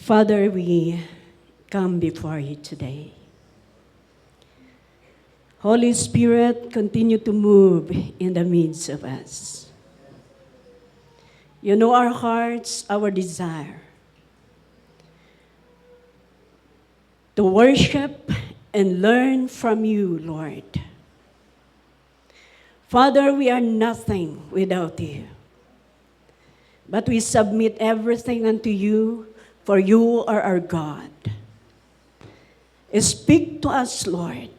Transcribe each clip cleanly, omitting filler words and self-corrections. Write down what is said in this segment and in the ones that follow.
Father, we come before you today. Holy Spirit, continue to move in the midst of us. You know our hearts, our desire to worship and learn from you, Lord. Father, we are nothing without you. But we submit everything unto you, for you are our God. Speak to us, Lord.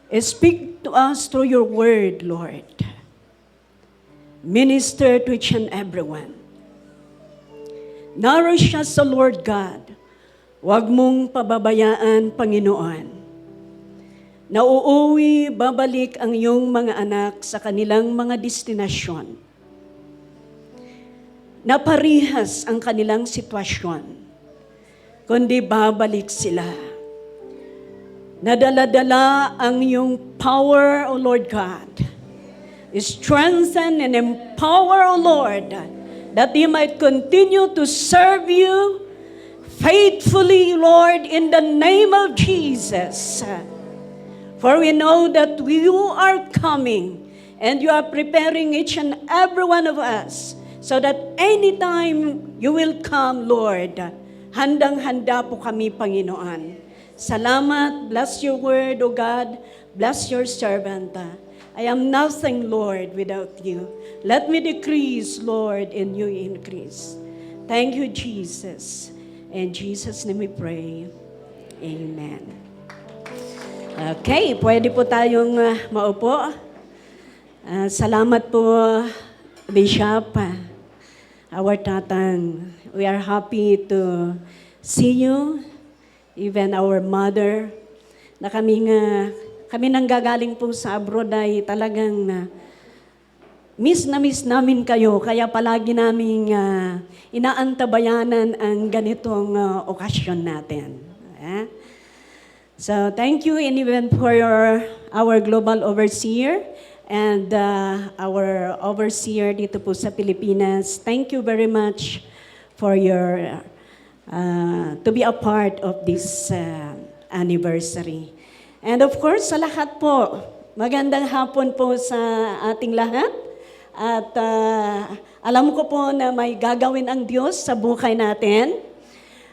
Speak to us through your word, Lord. Minister to each and everyone. Nourish us, O Lord God. Huwag mong pababayaan, Panginoon. Nauuwi, babalik ang iyong mga anak sa kanilang mga destinasyon. Naparihas ang kanilang sitwasyon, kundi babalik sila. Nadala-dala ang iyong power, O Lord God. Strengthen and empower, O Lord, that they might continue to serve you faithfully, Lord, in the name of Jesus. For we know that you are coming and you are preparing each and every one of us so that anytime you will come, Lord, handang-handa po kami, Panginoon. Salamat, bless your word, O God, bless your servant. I am nothing, Lord, without you. Let me decrease, Lord, and you increase. Thank you, Jesus. In Jesus' name we pray. Amen. Okay, pwede po tayong maupo. Salamat po, Bishop, our tatang. We are happy to see you, even our mother, na kami nang gagaling po sa abroad ay talagang miss namin kayo. Kaya palagi namin inaantabayanan ang ganitong okasyon natin. So thank you, and even for our global overseer and our overseer dito po sa Pilipinas. Thank you very much for your to be a part of this anniversary. And of course, sa lahat po, magandang hapon po sa ating lahat. At alam ko po na may gagawin ang Diyos sa buhay natin.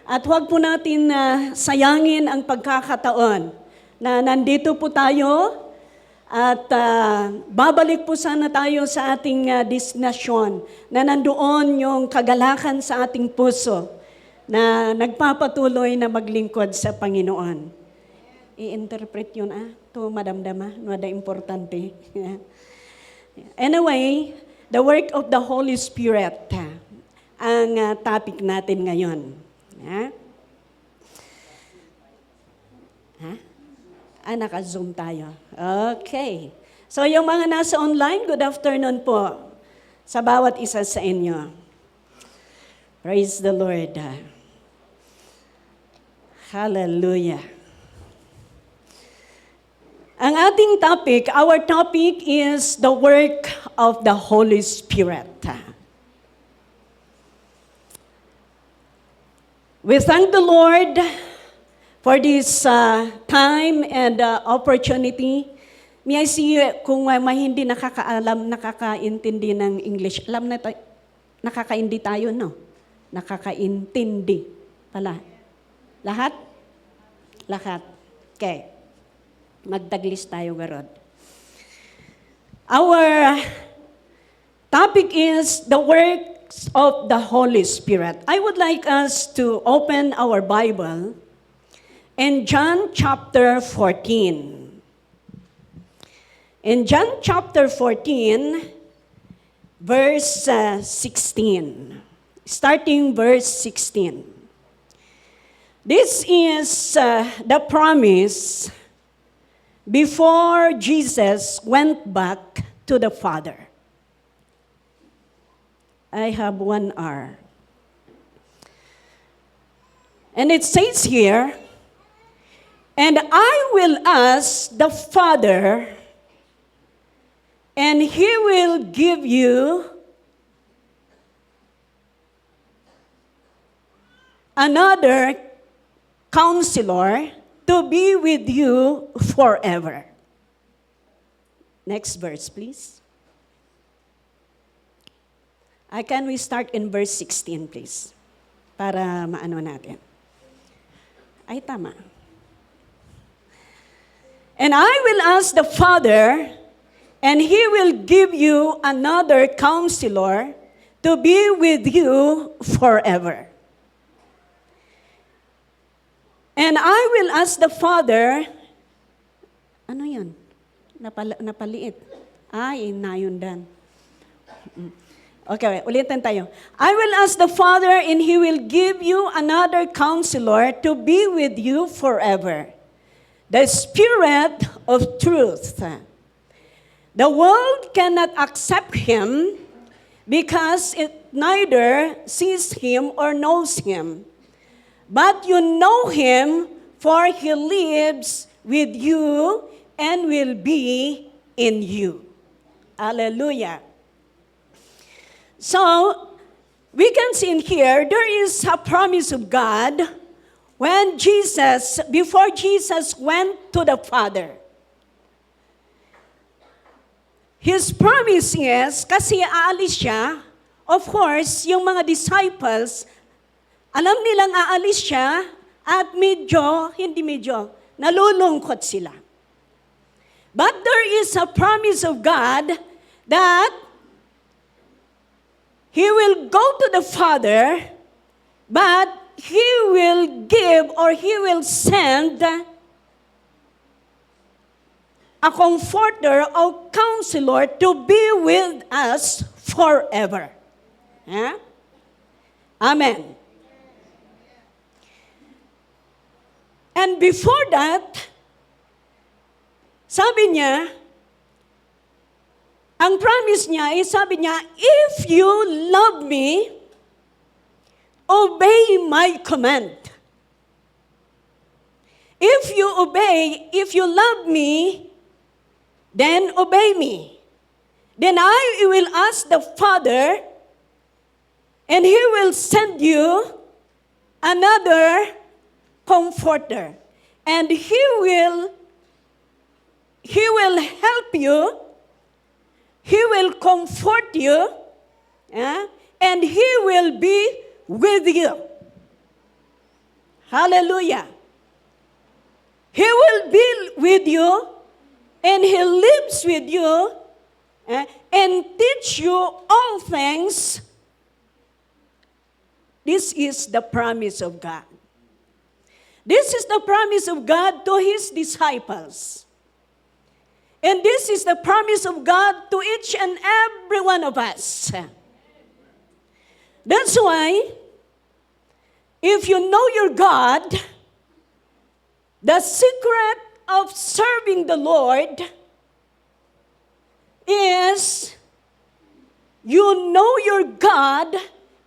At huwag po natin sayangin ang pagkakataon na nandito po tayo at babalik po sana tayo sa ating destinasyon na nandoon yung kagalakan sa ating puso na nagpapatuloy na maglingkod sa Panginoon. I-interpret yun to madamdama, nada importante. Anyway, the work of the Holy Spirit ang topic natin ngayon. Naka-zoom tayo. Okay. So yung mga nasa online, good afternoon po sa bawat isa sa inyo. Praise the Lord. Hallelujah. Ang ating topic, our topic is the work of the Holy Spirit. We thank the Lord for this time and opportunity. May I see kung may hindi nakakaalam, nakakaintindi ng English. Alam na tayo, nakakaintindi tayo, no? Nakakaintindi pala. Lahat? Lahat. Okay. Magtaglis tayo, garod. Our topic is the work of the Holy Spirit. I would like us to open our Bible in John chapter 14. In John chapter 14, verse 16. Starting verse 16. This is the promise before Jesus went back to the Father. I have 1 hour. And it says here, and I will ask the Father, and He will give you another counselor to be with you forever. Next verse, please. Can we start in verse 16, please? Para maano natin. Ay, tama. And I will ask the Father, and He will give you another counselor to be with you forever. And I will ask the Father, ano yun? Napaliit. Ay, nayundan. Okay, ulitin tayo. I will ask the Father, and He will give you another counselor to be with you forever. The Spirit of truth. The world cannot accept Him because it neither sees Him or knows Him. But you know Him, for He lives with you and will be in you. Hallelujah. So, we can see in here, there is a promise of God when before Jesus went to the Father. His promise is, kasi aalis siya, of course, yung mga disciples, alam nilang aalis siya, at nalulungkot sila. But there is a promise of God that He will go to the Father, but He will give or He will send a comforter or counselor to be with us forever. Yeah? Amen. And before that, sabi niya, ang promise niya is, sabi niya, if you love me, obey my command. If you love me, then obey me. Then I will ask the Father, and He will send you another comforter. And He will help you. He will comfort you, and He will be with you. Hallelujah. He will be with you, and He lives with you, and teach you all things. This is the promise of God. This is the promise of God to His disciples. And this is the promise of God to each and every one of us. That's why, if you know your God, the secret of serving the Lord is you know your God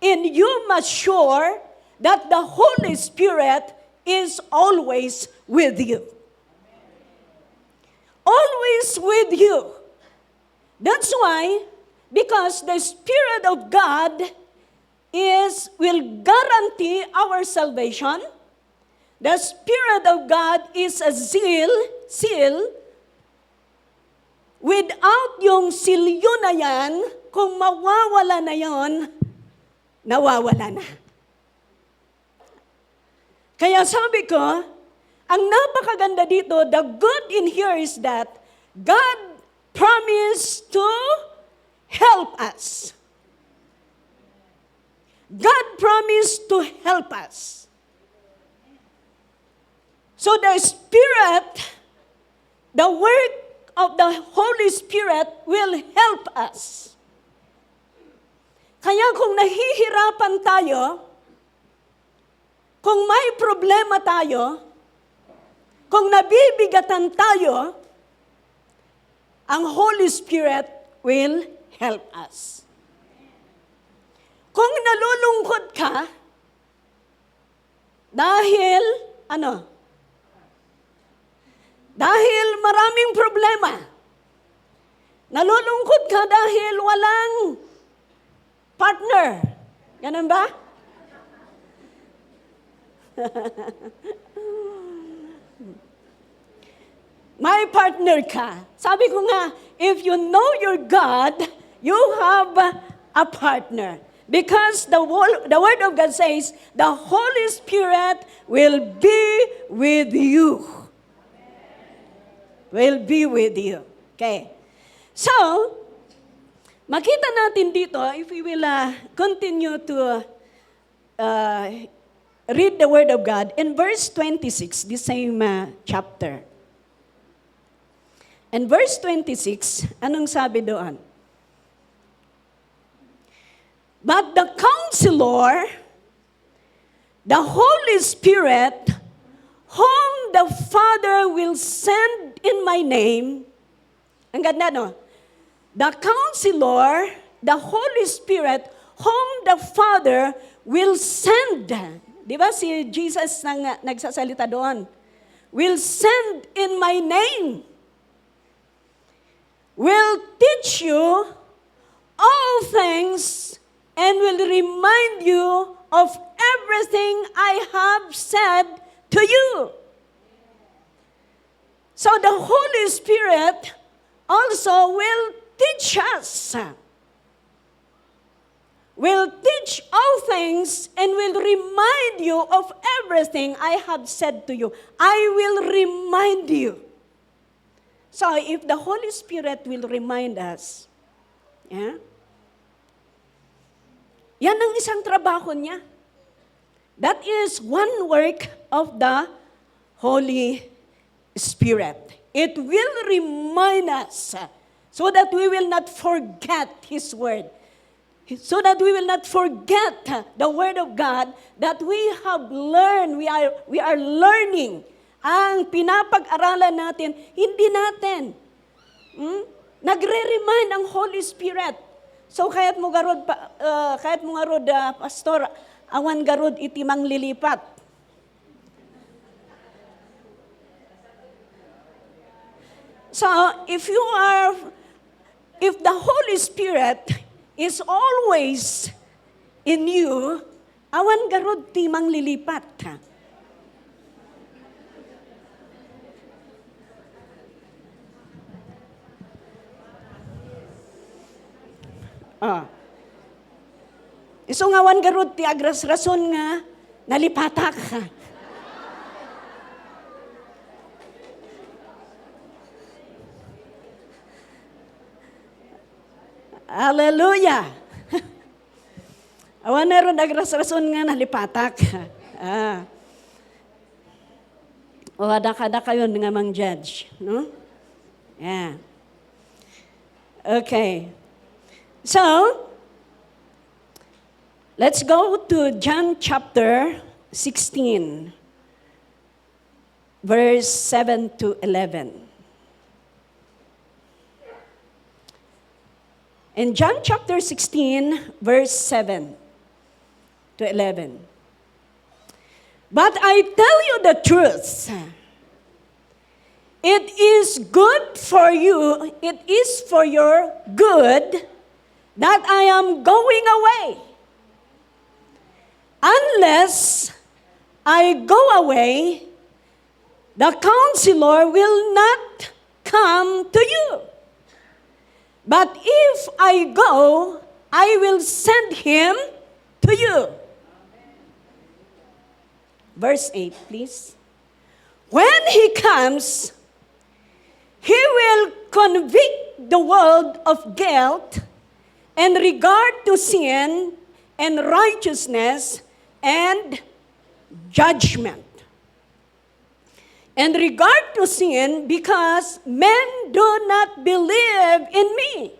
and you must sure that the Holy Spirit is always with you. Always with you. That's why, because the Spirit of God will guarantee our salvation. The Spirit of God is a seal. Without yung silyo na yan, kung mawawala na yon, nawawala na. Kaya sabi ko, ang napakaganda dito, the good in here is that God promised to help us. God promised to help us. So the Spirit, the work of the Holy Spirit will help us. Kaya kung nahihirapan tayo, kung may problema tayo, kung nabibigatan tayo, ang Holy Spirit will help us. Kung nalulungkot ka, dahil maraming problema. Nalulungkot ka dahil walang partner. Ganun ba? My partner ka. Sabi ko nga, if you know your God, you have a partner. Because the Word of God says, the Holy Spirit will be with you. Will be with you. Okay. So, makita natin dito, if we will continue to read the Word of God, in verse 26, the same chapter. And verse 26, anong sabi doon? But the Counselor, the Holy Spirit, whom the Father will send in my name, ang ganda no? The Counselor, the Holy Spirit, whom the Father will send. Di ba si Jesus nagsasalita doon? Will send in my name. Will teach you all things and will remind you of everything I have said to you. So the Holy Spirit also will teach us. Will teach all things and will remind you of everything I have said to you. I will remind you. So, if the Holy Spirit will remind us, yan ang isang trabaho niya. That is one work of the Holy Spirit. It will remind us so that we will not forget His Word. So that we will not forget the Word of God that we have learned, we are learning. Ang pinapag-aralan natin, hindi natin. Nagre-remind ang Holy Spirit. So, kahit mo garod, Pastor, awan garod itimang lilipat. So, if the Holy Spirit is always in you, awan garod timang lilipat. Iso nga wan garod ti agras rason nga nalipatak ka. Hallelujah! Awan na ron agras rason nga nalipatak. O ada kayo nga mang judge, no? Yeah. Okay. So, let's go to John chapter 16, verse 7 to 11. In John chapter 16, verse 7 to 11. But I tell you the truth. It is good for you, it is for your good that I am going away. Unless I go away, the Counselor will not come to you. But if I go, I will send him to you. Verse 8, please. When he comes, he will convict the world of guilt and regard to sin and righteousness and judgment. And regard to sin because men do not believe in me.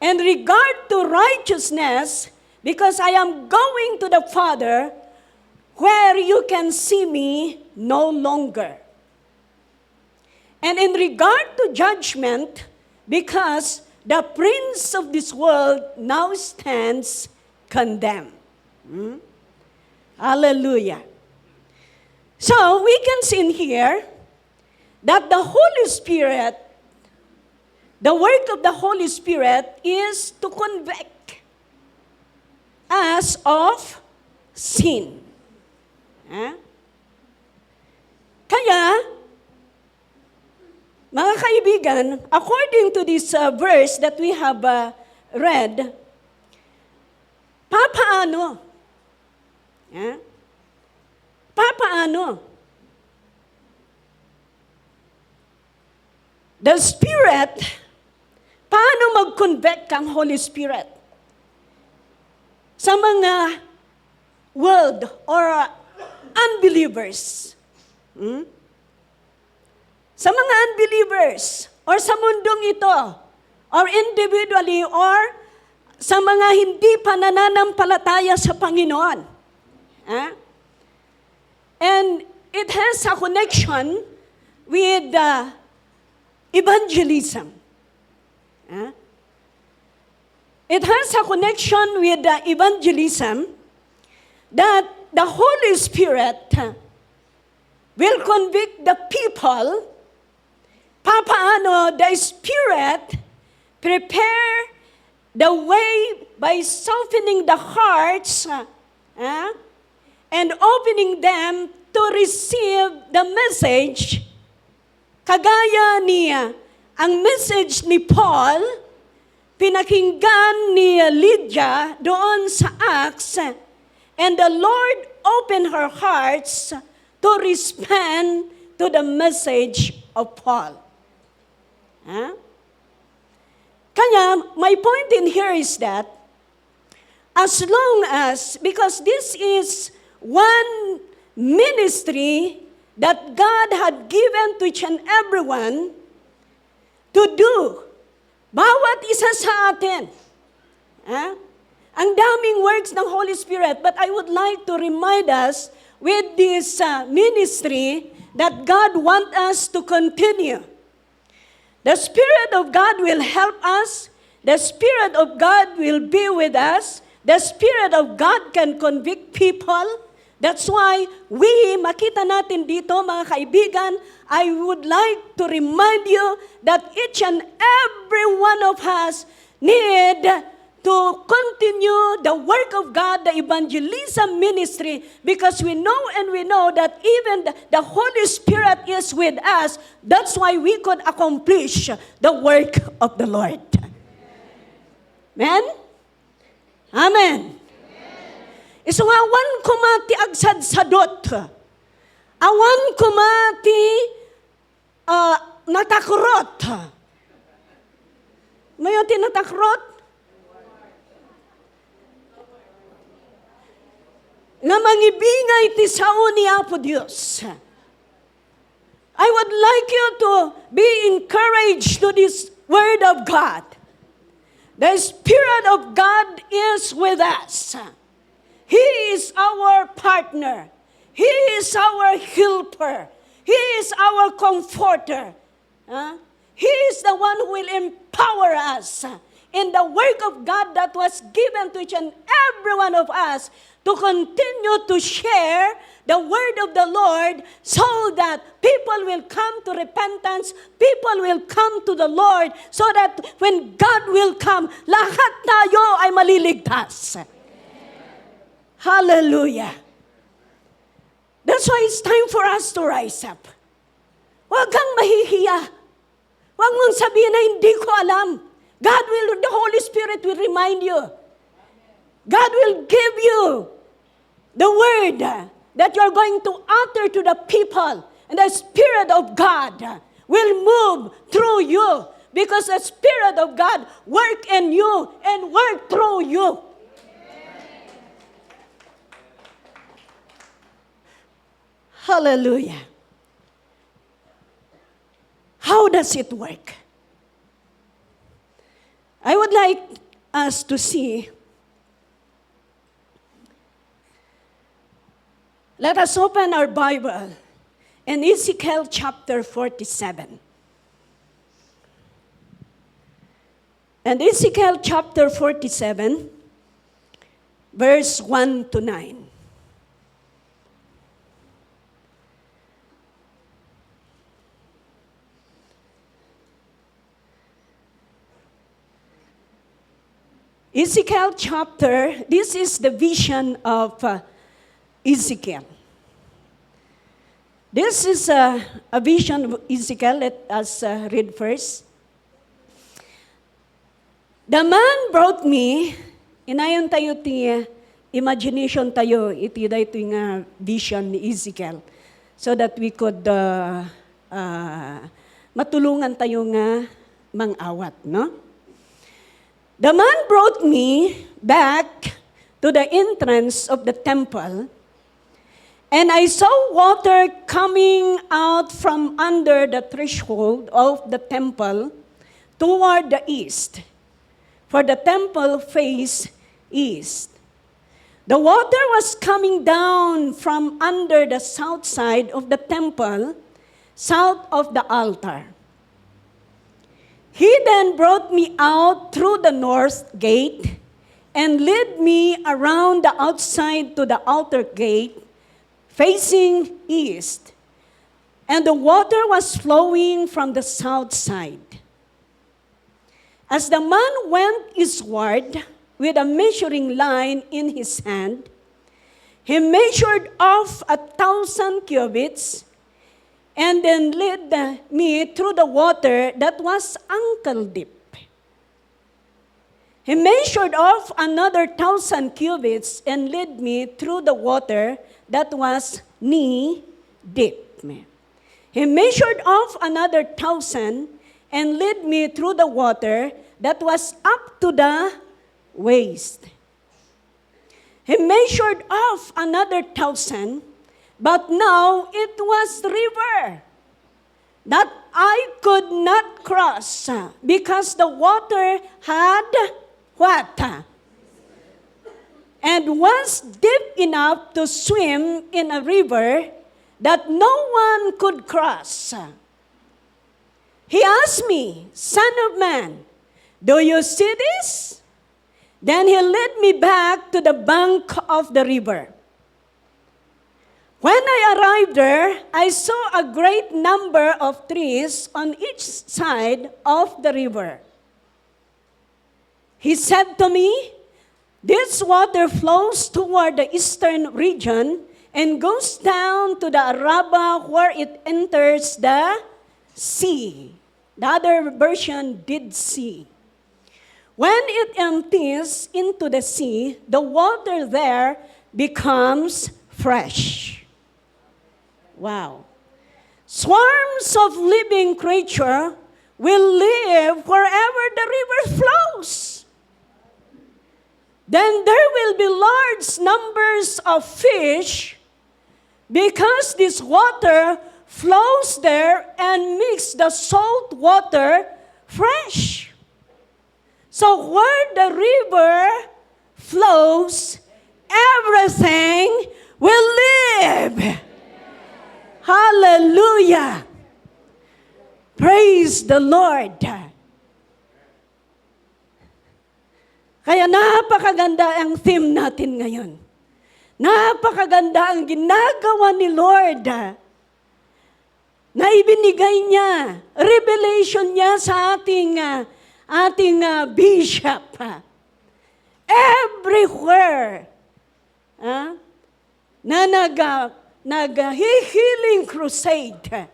And regard to righteousness because I am going to the Father where you can see me no longer. And in regard to judgment because the prince of this world now stands condemned. Hallelujah. So, we can see in here that the Holy Spirit, the work of the Holy Spirit is to convict us of sin. Ha? Kaya, mga kaibigan, according to this verse that we have read, papaano? Ha? Papaano? The Spirit, paano mag-convict ang Holy Spirit sa mga world or unbelievers? Sa mga unbelievers or sa mundong ito or individually or sa mga hindi pa nananampalataya sa Panginoon. And it has a connection with evangelism. It has a connection with evangelism that the Holy Spirit will convict the people. Papaano the Spirit prepare the way by softening the hearts and opening them to receive the message. Kagaya niya, ang message ni Paul, pinakinggan ni Lydia doon sa Acts, and the Lord opened her hearts to respond to the message of Paul. Kaya, my point in here is that, as long as, because this is one ministry that God had given to each and everyone to do, bawat isa sa atin. Ang daming works ng Holy Spirit, but I would like to remind us with this ministry that God wants us to continue. The Spirit of God will help us. The Spirit of God will be with us. The Spirit of God can convict people. That's why makita natin dito, mga kaibigan, I would like to remind you that each and every one of us need to continue the work of God, the evangelism ministry, because we know that even the Holy Spirit is with us. That's why we could accomplish the work of the Lord. Amen? Amen. Iso nga, awan kumati agsadsadot. Awan kumati natakrot. Mayon tinatakrot? Nga mangibingay ti sao ni Apo Diyos. I would like you to be encouraged to this Word of God. The Spirit of God is with us. He is our partner. He is our helper. He is our comforter. He is the one who will empower us in the work of God that was given to each and every one of us to continue to share the word of the Lord so that people will come to repentance, people will come to the Lord, so that when God will come, lahat tayo ay maliligtas. Hallelujah. That's why it's time for us to rise up. Huwag kang mahihiya. Huwag mong sabihin na hindi ko alam. The Holy Spirit will remind you. God will give you the word that you're going to utter to the people. And the Spirit of God will move through you. Because the Spirit of God work in you and work through you. Hallelujah. How does it work? I would like us to see. Let us open our Bible in Ezekiel chapter 47. And Ezekiel chapter 47, verse 1 to 9. Ezekiel chapter, this is the vision of Ezekiel. This is a vision of Ezekiel. Let us read first. The man brought me, inayon tayo ti imagination tayo, iti da ito yung vision ni Ezekiel, so that we could matulungan tayo nga mangawat, no? The man brought me back to the entrance of the temple, and I saw water coming out from under the threshold of the temple toward the east, for the temple faced east. The water was coming down from under the south side of the temple, south of the altar. He then brought me out through the north gate and led me around the outside to the outer gate, facing east, and the water was flowing from the south side. As the man went eastward with a measuring line in his hand, he measured off 1,000 cubits, and then led me through the water that was ankle deep. He measured off another 1,000 cubits and led me through the water that was knee deep. He measured off another 1,000 and led me through the water that was up to the waist. He measured off another 1,000, but now it was river that I could not cross because the water had what? And was deep enough to swim in a river that no one could cross. He asked me, "Son of man, do you see this?" Then he led me back to the bank of the river. When I arrived there, I saw a great number of trees on each side of the river. He said to me, "This water flows toward the eastern region and goes down to the Araba where it enters the sea." The other version did see. When it empties into the sea, the water there becomes fresh. Wow. Swarms of living creatures will live wherever the river flows. Then there will be large numbers of fish because this water flows there and makes the salt water fresh. So where the river flows, everything will live. Hallelujah. Praise the Lord. Kaya napakaganda ang theme natin ngayon. Napakaganda ang ginagawa ni Lord na ibinigay niya, revelation niya sa ating bishop. Everywhere na nag-healing crusade.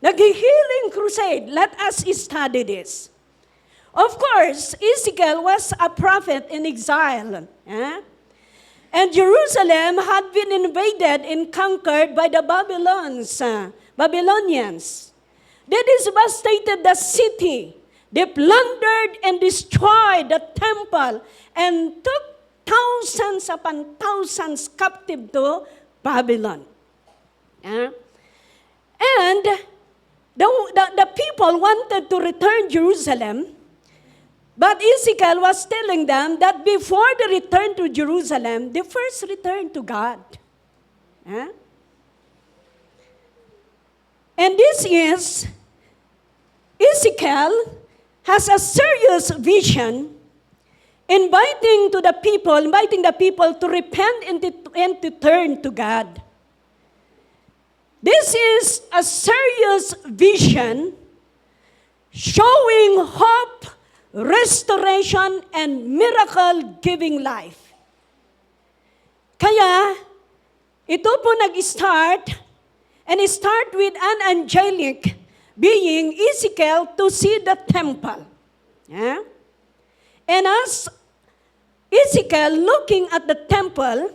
Nag-healing crusade. Let us study this. Of course, Ezekiel was a prophet in exile. And Jerusalem had been invaded and conquered by the Babylonians. They devastated the city. They plundered and destroyed the temple and took thousands upon thousands captive to Babylon. And the people wanted to return Jerusalem, but Ezekiel was telling them that before they return to Jerusalem, they first return to God. And this is, Ezekiel has a serious vision, inviting the people to repent and to turn to God. This is a serious vision showing hope, restoration, and miracle-giving life. Kaya, Ito po nag-start, and start with an angelic being, Ezekiel, to see the temple. Yeah? And as Ezekiel looking at the temple,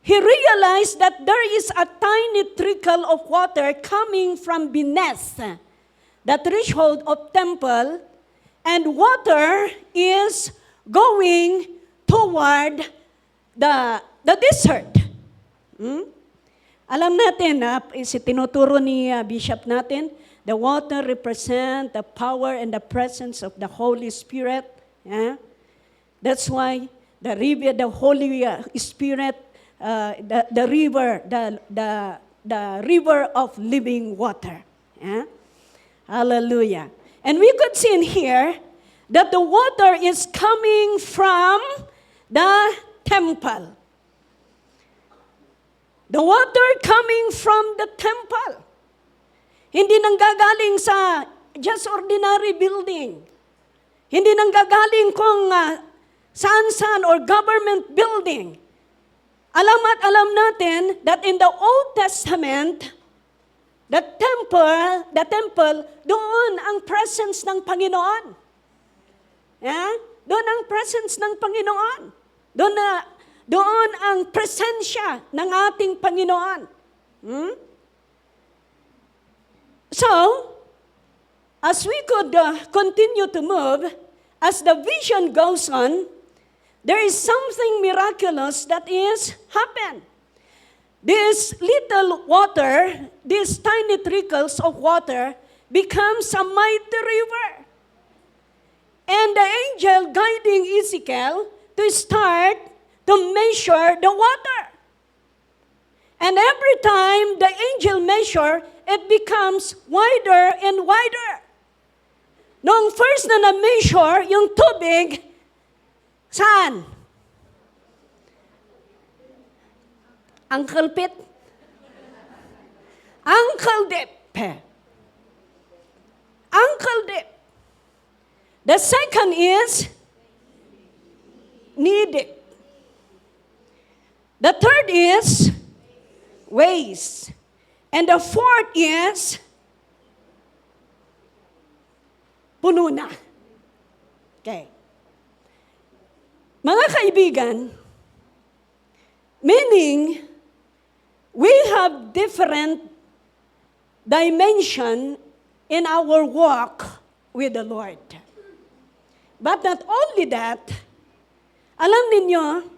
he realized that there is a tiny trickle of water coming from beneath the threshold of temple, and water is going toward the desert. Alam natin na tinuturo ni Bishop natin, the water represent the power and the presence of the Holy Spirit. Yeah? That's why the river, the Holy Spirit, the river, the river of living water. Yeah? Hallelujah. And we could see in here that the water is coming from the temple. The water coming from the temple. Hindi nanggagaling sa just ordinary building. Hindi nanggagaling kung saan-saan or government building. Alam natin that in the Old Testament, the temple, doon ang presence ng Panginoon. Yeah? Doon ang presence ng Panginoon. Doon ang presensya ng ating Panginoon. So, as we could continue to move, as the vision goes on, there is something miraculous that is happened. This little water, these tiny trickles of water, becomes a mighty river. And the angel guiding Ezekiel to start to measure the water. And every time the angel measure, it becomes wider and wider. Noong first na na-measure, yung tubig, saan? Ankle pit? Ankle deep. Ankle deep. The second is knee deep. The third is waist. And the fourth is puno na. Okay. Mga kaibigan, meaning we have different dimension in our walk with the Lord. But not only that, alam ninyo,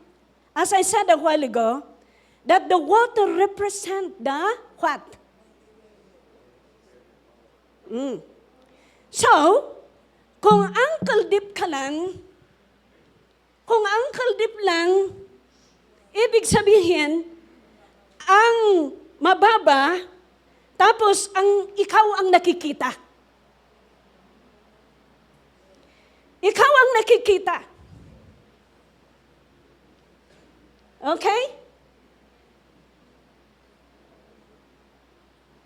as I said a while ago, that the water represent the what? So, kung ankle deep ka lang, ibig sabihin, ang mababa, tapos ikaw ang nakikita. Ikaw ang nakikita. Okay?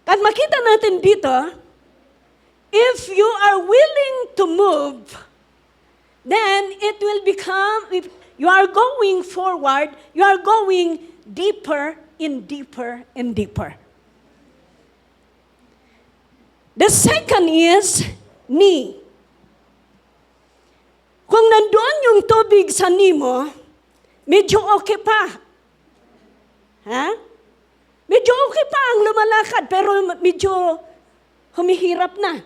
At makita natin dito, if you are willing to move, then it will become, if you are going forward, you are going deeper and deeper and deeper. The second is knee. Kung nandoon yung tubig sa knee mo, medyo okay pa. Ha? Medyo okay pa ang lumalakad, pero medyo humihirap na.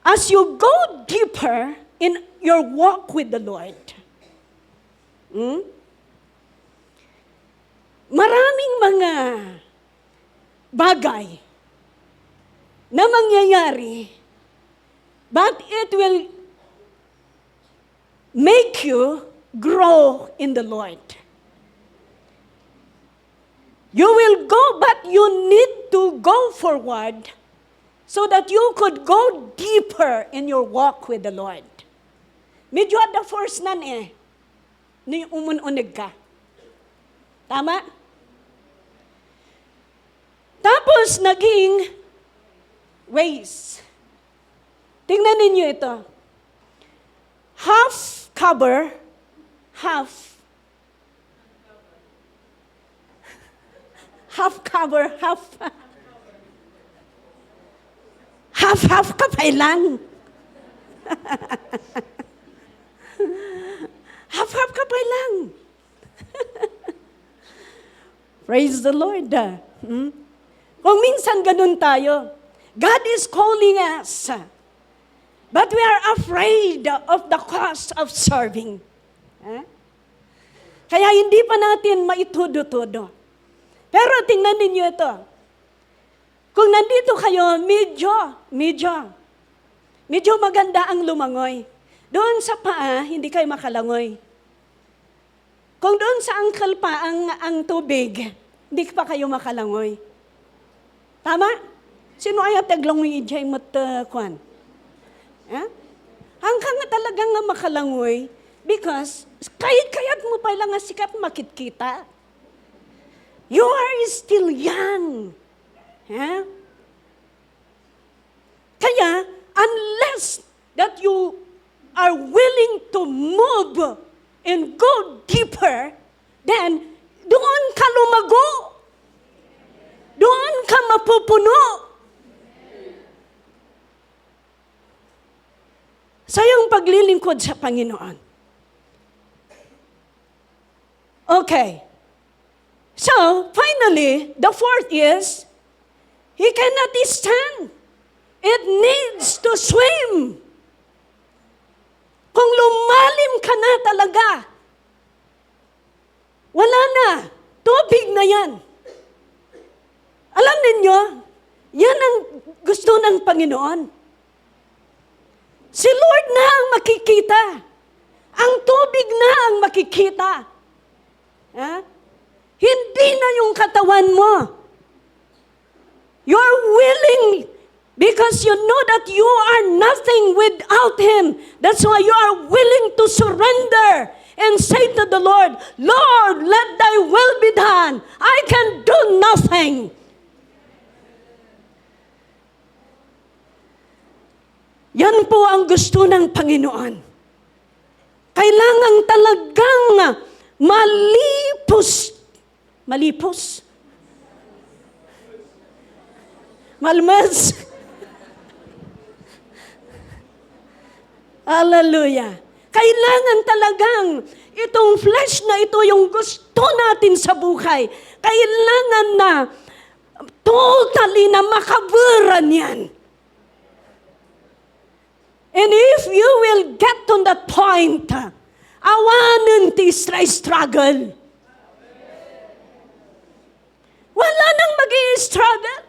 As you go deeper in your walk with the Lord, maraming mga bagay na mangyayari, but it will make you grow in the Lord. You will go, but you need to go forward so that you could go deeper in your walk with the Lord. Medyo at the first nan ni umun-unig ka. Tama? Tapos naging waist. Tingnan ninyo ito. Half cover half cover, half kapay lang. half kapay lang. Praise the Lord. Kung minsan ganun tayo, God is calling us, but we are afraid of the cost of serving. Kaya hindi pa natin maitudo-tudo. Pero tingnan ninyo ito. Kung nandito kayo, medyo maganda ang lumangoy. Doon sa paa, hindi kayo makalangoy. Kung doon sa ankle pa ang tubig, hindi pa kayo makalangoy. Tama? Sino ay taglangoy ijay matakwan? Hanggang nga talagang nga makalangoy, because kayat mo pa lang nga sikat makitkita. You are still young. Kaya, unless that you are willing to move and go deeper, then doon ka lumago. Doon ka mapupuno. Sa iyong paglilingkod sa Panginoon. Okay. So, finally, the fourth is, he cannot stand. It needs to swim. Kung lumalim ka na talaga, wala na. Tubig na yan. Alam ninyo, yan ang gusto ng Panginoon. Si Lord na ang makikita. Ang tubig na ang makikita. Hindi na yung katawan mo. You're willing because you know that you are nothing without Him. That's why you are willing to surrender and say to the Lord, Lord, let thy will be done. I can do nothing. Yan po ang gusto ng Panginoon. Kailangan talagang malipos. Malmas. Hallelujah. Kailangan talagang itong flesh na ito yung gusto natin sa buhay. Kailangan na totally na makaburan yan. And if you will get to that point, awanan ti struggle. Wala nang mag-i-struggle.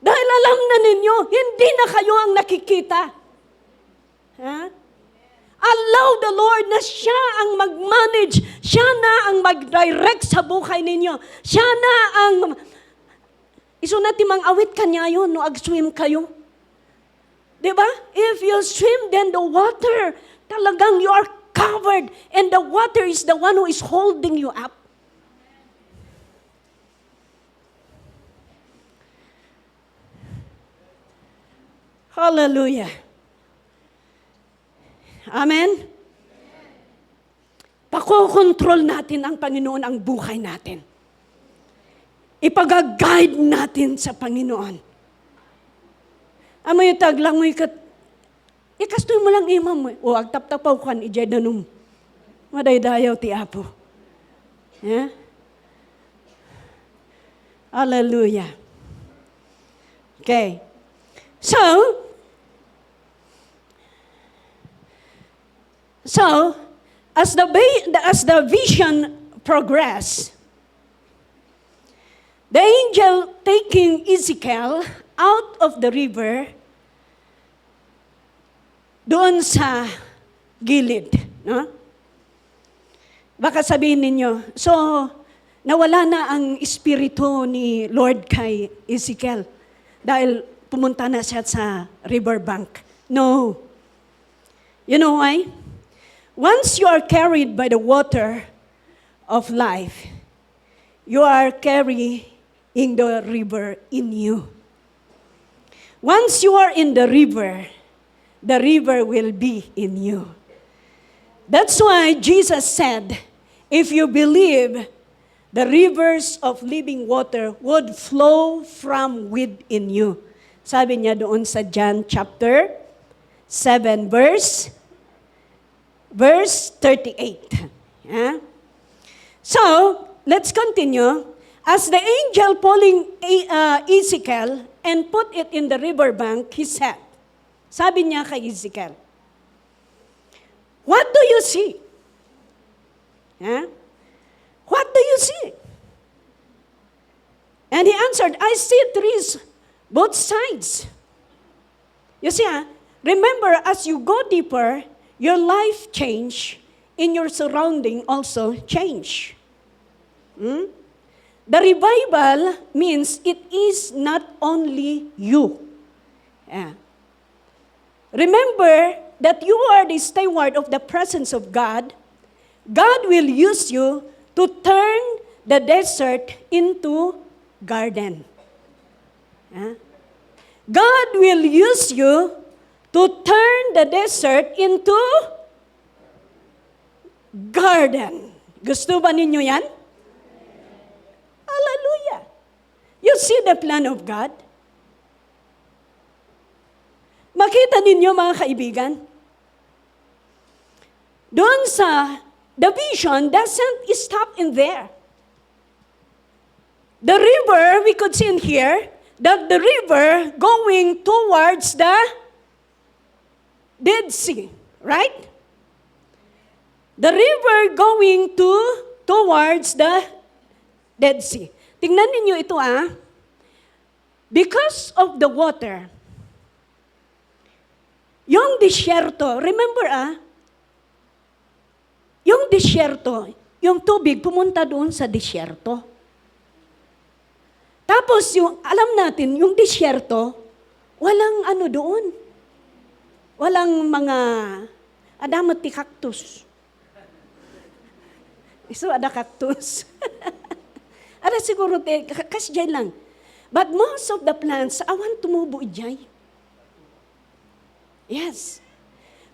Dahil alam na ninyo, hindi na kayo ang nakikita. Allow the Lord na siya ang mag-manage, siya na ang mag-direct sa buhay ninyo. Siya na ang iso na timang awit kanya yun, no ag-swim kayo. Diba? If you swim, then the water, talagang you are covered, and the water is the one who is holding you up. Hallelujah. Amen? Pakokontrol natin ang Panginoon ang buhay natin. Ipag-guide natin sa Panginoon. Amoy taglang mo ikastoy mo lang imam mo. O agtap-tapaw kan ijay danum. Madaydayaw ti Apo. Hallelujah. Okay. So, as the vision progressed, the angel taking Ezekiel out of the river doon sa gilid. No? Baka sabihin ninyo, so nawala na ang espiritu ni Lord kay Ezekiel dahil pumunta na siya sa riverbank. No. You know why? Once you are carried by the water of life, you are carrying the river in you. Once you are in the river, the river will be in you. That's why Jesus said, if you believe, the rivers of living water would flow from within you. Sabi niya doon sa John chapter 7, verse 38. Yeah? So, let's continue. As the angel pulling Ezekiel and put it in the riverbank, he said, sabi niya kay Ezekiel, what do you see? Yeah? What do you see? And he answered, I see trees both sides. You see, remember, as you go deeper, your life change, in your surrounding also change. The revival means it is not only you. Yeah. Remember that you are the steward of the presence of God. God will use you to turn the desert into garden. Yeah. God will use you to turn the desert into garden. Gusto ba ninyo yan? Hallelujah. You see the plan of God? Makita ninyo mga kaibigan, doon sa the vision doesn't stop in there. The river, we could see in here, that the river going towards the Dead Sea, right? The river going towards the Dead Sea. Tingnan ninyo ito because of the water, yung disyerto, remember yung disyerto, yung tubig pumunta doon sa disyerto. Tapos alam natin, yung disyerto, walang doon. Walang mga adamati cactus. Iso ada cactus. Ada siguro, kasi dyan lang. But most of the plants, awan tumubo dyan. Yes.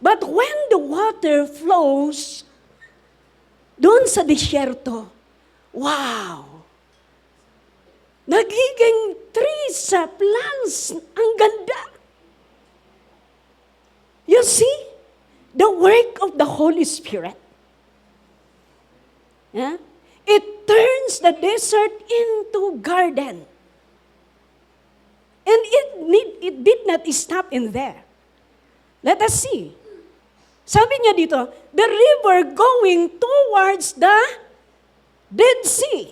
But when the water flows, doon sa disyerto, wow! Nagiging trees, plants, ang ganda. You see, the work of the Holy Spirit. Yeah? It turns the desert into garden. And it did not stop in there. Let us see. Sabi niya dito, the river going towards the Dead Sea.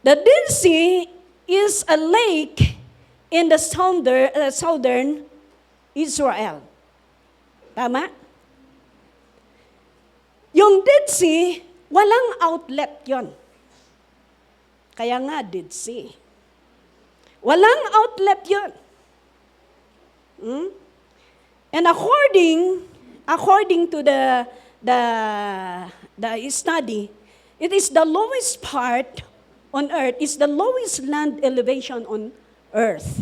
The Dead Sea is a lake in the southern Israel. Tama? Yung Dead Sea, walang outlet yon. Kaya nga, Dead Sea. Walang outlet yon. And according to the study, it is the lowest part on earth, is the lowest land elevation on earth.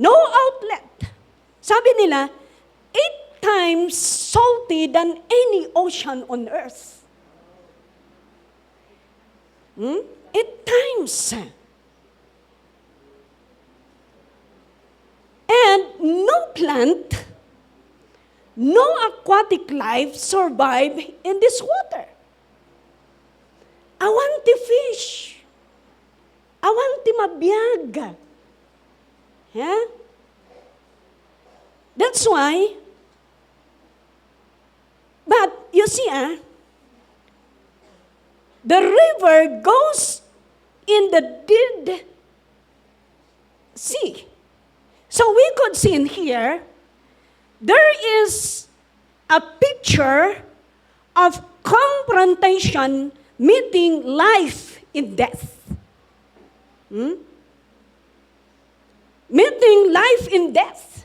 No outlet. Sabi nila, 8 times salty than any ocean on earth. 8 times. And no plant, no aquatic life survive in this water. Awanti fish. Awanti mabiyag. Yeah? That's why, but you see, the river goes in the Dead Sea. So we could see in here, there is a picture of confrontation meeting life in death. Meeting life in death.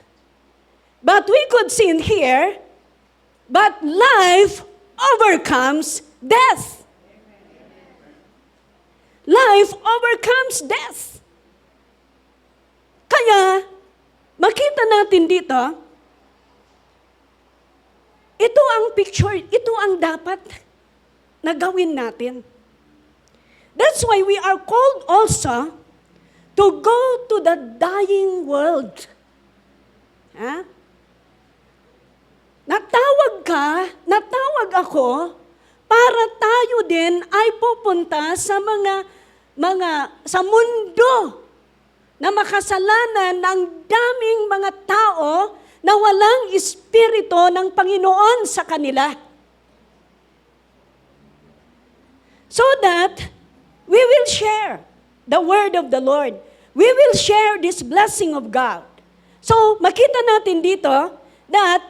But we could see in here, but life overcomes death. Life overcomes death. Kaya, makita natin dito, ito ang picture, ito ang dapat na gawin natin. That's why we are called also to go to the dying world. Ha? Natawag ako para tayo din ay pupunta sa sa mundo na makasalanan ng daming mga tao na walang espiritu ng Panginoon sa kanila. So that we will share the word of the Lord. We will share this blessing of God. So, makita natin dito that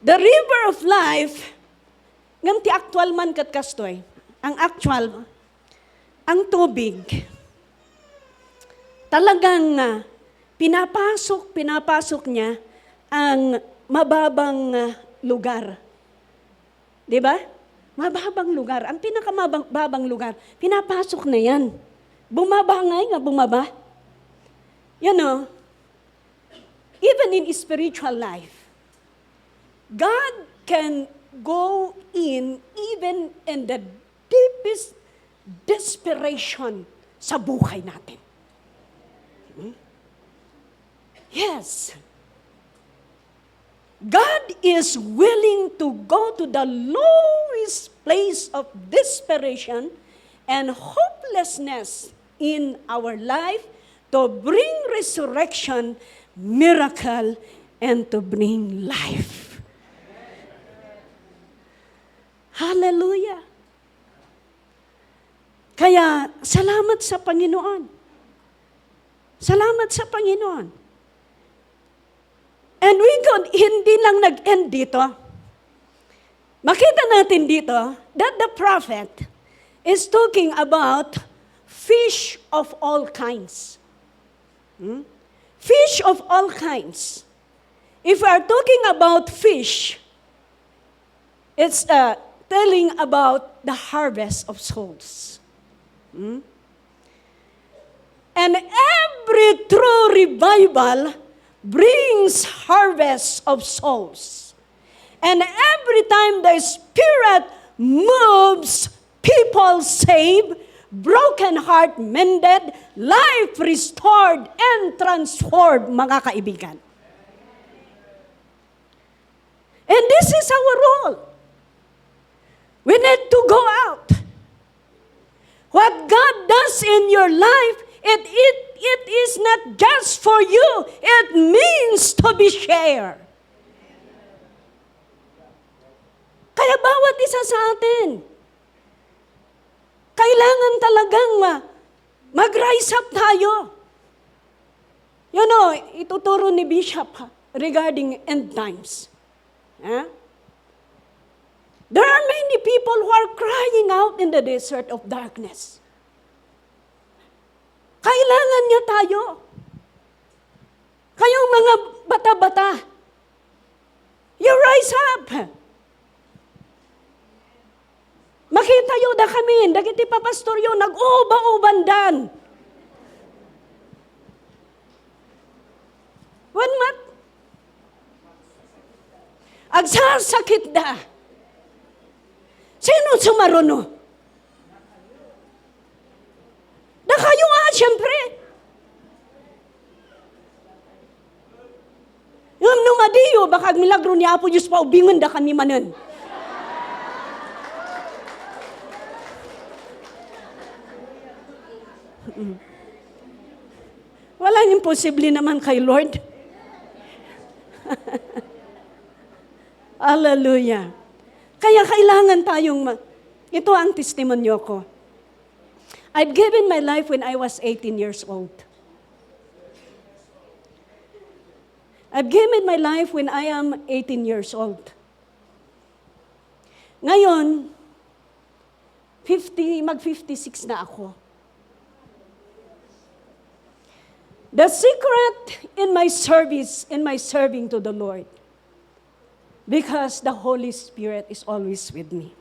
the river of life, nganti actual man kat kastoy, ang actual, ang tubig, talagang pinapasok niya ang mababang lugar. Di ba? Mababang lugar. Ang pinakamababang lugar, pinapasok na yan. Bumaba nga bumaba. You know, even in spiritual life, God can go in even in the deepest desperation sa buhay natin. Yes. God is willing to go to the lowest place of desperation and hopelessness in our life to bring resurrection, miracle, and to bring life. Hallelujah. Kaya, salamat sa Panginoon. Salamat sa Panginoon. And hindi lang nag-end dito. Makita natin dito that the prophet is talking about fish of all kinds. Fish of all kinds. If we are talking about fish, it's telling about the harvest of souls. And every true revival brings harvest of souls. And every time the Spirit moves, people saved, broken heart mended, life restored and transformed, mga kaibigan. And this is our role. We need to go out. What God does in your life, it is not just for you. It means to be shared. Kaya bawat isa sa atin, kailangan talagang mag-rise up tayo. You know, ituturo ni Bishop regarding end times. There are many people who are crying out in the desert of darkness. Kailangan niya tayo. Kayong mga bata-bata, you rise up. Makita yun da kami, dagiti pa pastor yun, nag-uba-ubandan. One mat, agsasakit da. Sino sumaruno? Da kayo siyempre. Yung numadiyo, baka milagro niya po Diyos pa, ubingon da kami manan. Walang imposible naman kay Lord. Hallelujah. Kaya kailangan tayong, ito ang testimonyo ko. I've given my life when I was 18 years old. I've given my life when I am 18 years old. Ngayon, mag-56 na ako. The secret in my service, in my serving to the Lord, because the Holy Spirit is always with me.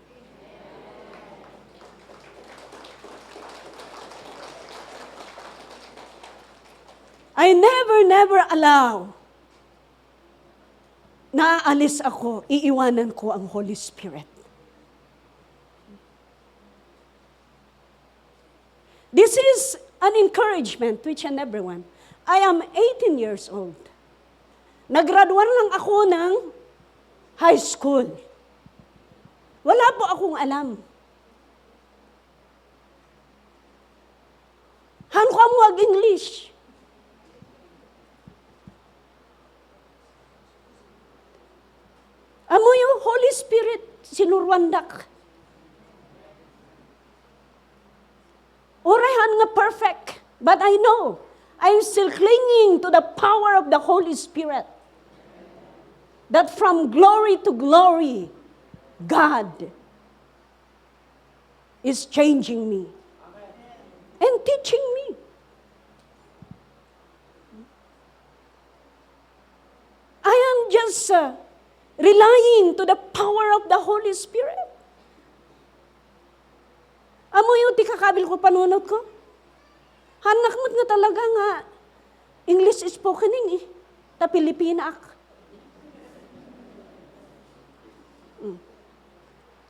I never allow na aalis ako, iiwanan ko ang Holy Spirit. This is an encouragement to each and everyone. I am 18 years old. Naggraduan lang ako ng high school. Wala po akong alam. Han ko mo English. Amo yung Holy Spirit, sinurwandak. Orahan nga perfect, but I know, I'm still clinging to the power of the Holy Spirit. That from glory to glory, God is changing me and teaching me. I am just relying to the power of the Holy Spirit. Amo yung tikakabil ko panunod ko. Hanak mo't nga talaga nga English spokening eh. Ta Pilipina ak.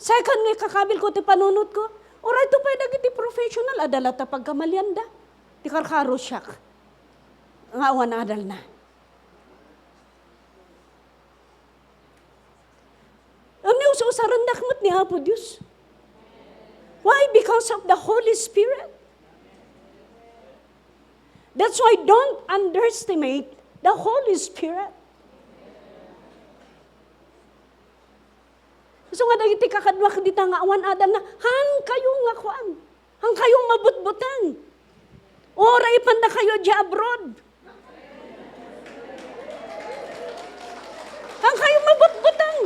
Second nga kakabil ko ti panunod ko. Oray to pwede iti professional. Adala ta pagkamalianda. Ti karkaro siyak. Nga awan adal na. Amni usarandak mo't ni Apo Diyos. Why? Because of the Holy Spirit. That's why don't underestimate the Holy Spirit. So nga dagiti kakadwa kadita nga awan adal na, hang kayo nga kuan, hang kayo mabutbutan. Oray panda kayo di abroad. Hang kayo mabutbutan.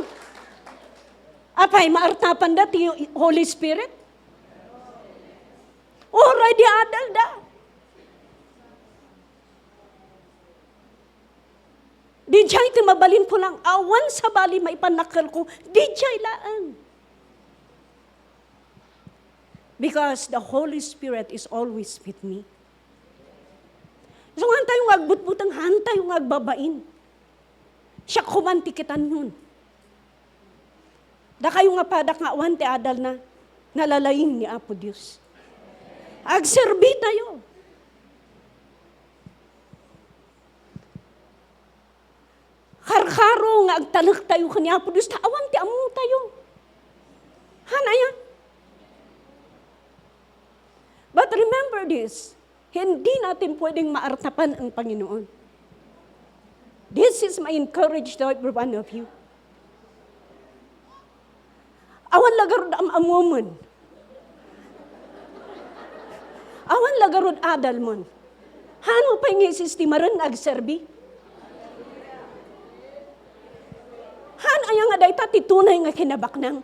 Apay, maartapan dati Holy Spirit? Oray di adal da. Di jay ti mabalin po lang, awan sa bali maipanakal ko, di jay laan. Because the Holy Spirit is always with me. So, hantay yung agbutbutang, hantay yung agbabain. Siya kumantikitan yun. Da kayo nga padak nga awan ti adal na, nalalaing ni Apo Diyos. Agserbi tayo. Karkaro nga agtalak tayo kanya Apo Diyos, awan ti amu tayo. Hanaya. But remember this, hindi natin pwedeng maartapan ang Panginoon. This is my encouragement to every one of you. Awan lagarod am amumon. Awan lagarod adal mon. Hano pa yung sistema rin agserbi? Han ayang aday ta titunay nga kinabaknang.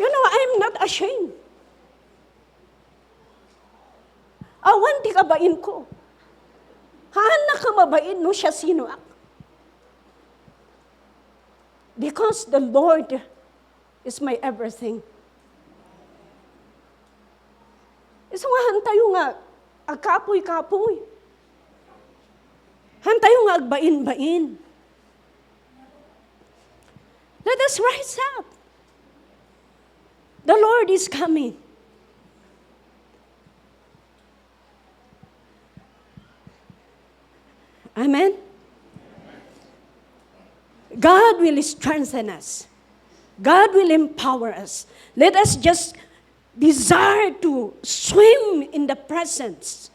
You know, I'm not ashamed. Awan ti kabain ko. Han na kamabain no siya sino ak. Because the Lord is my everything. Isungahan tayo nga, agkapoy-kapoy. Han tayo nga agbain-bain. Let us rise up. The Lord is coming. Amen? God will strengthen us. God will empower us. Let us just desire to swim in the presence.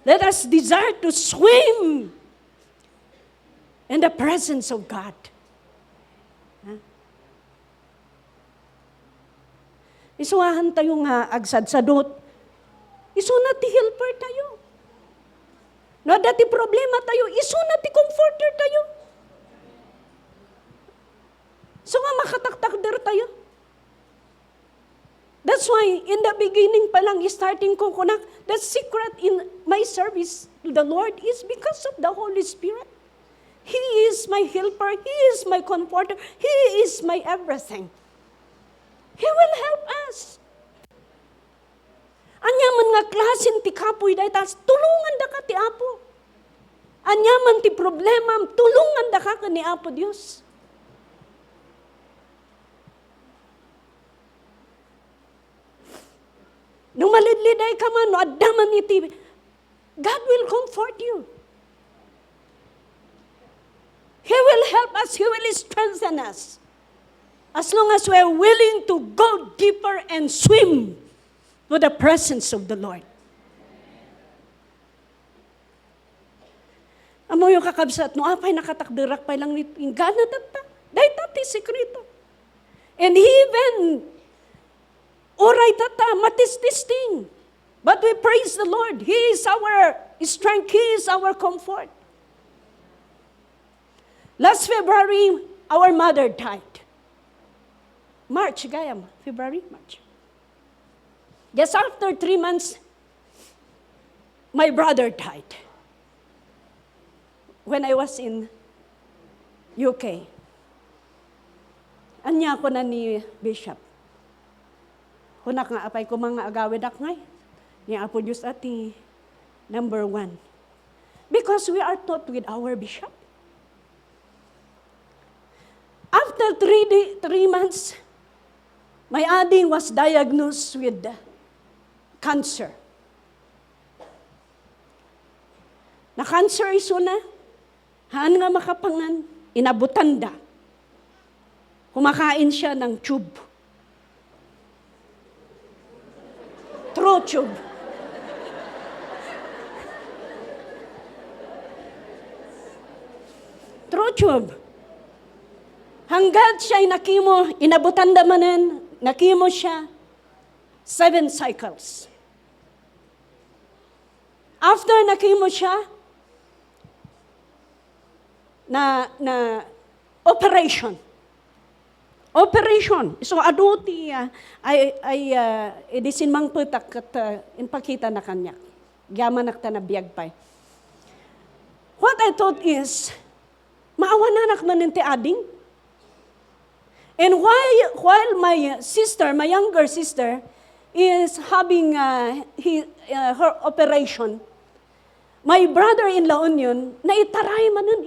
Let us desire to swim in the presence of God. Isuahan tayo nga agsadsadot. Isunat ti helper tayo. No, dati problema tayo, isunat ti comforter tayo. So nga makataktakder tayo. That's why in the beginning pa lang, starting ko kunak, the secret in my service to the Lord is because of the Holy Spirit. He is my helper. He is my comforter. He is my everything. He will help us. Anyaman nga klasin ti kapoy dahi tas, tulungan da ka ti Apo. Anyaman ti problema, tulungan da ka ni Apo Diyos. Nung malidliday ka man, no, adaman iti, God will comfort you. He will help us, He will strengthen us. As long as we are willing to go deeper and swim with the presence of the Lord. Amo yung kakabsat, no, apay nakatakdirak pa lang nito, ingana tata, dahi tati sekreto. And even, oray tata, matististing. But we praise the Lord. He is our strength, He is our comfort. Last February, our mother died. March, gayam, February, March. Just after 3 months, my brother died. When I was in UK. Anya ko na ni Bishop. Hunak nga apay ko mga agawid akngay. Ni Apo Diyos ati, number 1. Because we are taught with our bishop. After 3 months, my ading was diagnosed with cancer. Na cancer iso na, haan nga makapangan, inabutanda. Kumakain siya ng tube. Throat tube. Throat tube. Hanggat siya'y nakimo, inabutanda manen, nakimo siya 7 cycles. After nakimo siya, na operation. So aduti ay edisin mang putak at inpakita na kanya. Yaman nakta na biyag pay. What I thought is, maawanan man ti ading. And while my sister, my younger sister, is having her operation, my brother-in-law yun, naitaray man nun,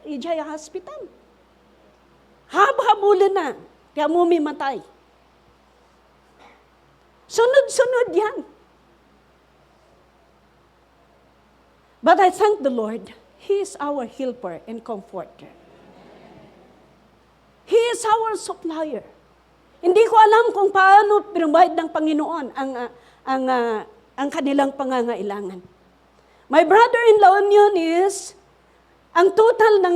ijay hospital. Hab-habulan na, kaya mumimatay. Sunod-sunod yan. But I thank the Lord, He is our helper and comforter. He is our supplier. Hindi ko alam kung paano pinambayad ng Panginoon ang kanilang pangangailangan. My brother-in-law yun is, ang total ng